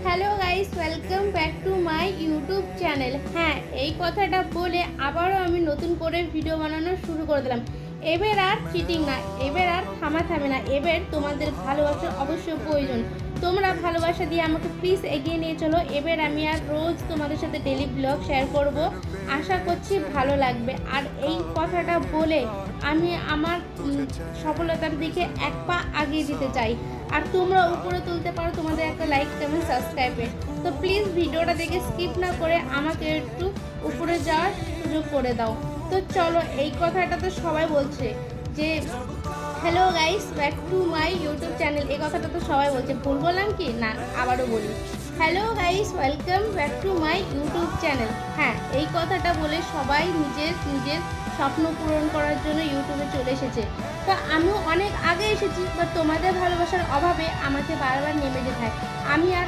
Hello guys, welcome back to my YouTube channel. হ্যাঁ, এই কথাটা বলে আবারও আমি নতুন করে ভিডিও বানানো শুরু করে দিলাম। এবার আর চিটিং না, এবার আর থামাথামি না, এবার তোমাদের ভালোবাসা অবশ্যই প্রয়োজন। তোমরা ভালোবাসা দিয়ে আমাকে প্লিজ এগিয়ে নিয়ে চলো। এবার আমি আর রোজ তোমাদের সাথে ডেলি ব্লগ শেয়ার করব, আশা করছি ভালো লাগবে। আর এই কথাটা বলে আমি আমার সফলতার দিকে এক পা এগিয়ে দিতে চাই। আর তোমরা উপরে তুলতে পারো তোমাদের একটা লাইক, কমেন্ট, সাবস্ক্রাইবে। তো প্লিজ ভিডিওটা দেখে স্কিপ না করে আমাকে একটু উপরে যাওয়ার সুযোগ করে দাও। তো চলো, এই কথাটা তো সবাই বলছে যে hello guys, back to my YouTube channel. এই কথাটা তো সবাই বলছে, ভুল বললাম কি না? আবারও বলি, hello guys, welcome back to my YouTube channel. হ্যাঁ, এই কথাটা বলে সবাই নিজের নিজের স্বপ্ন পূরণ করার জন্য ইউটিউবে চলে এসেছে। তো আমিও অনেক আগে এসেছি, বাট তোমাদের ভালোবাসার অভাবে আমাকে বারবার নেমে যেতে হয়। আমি আর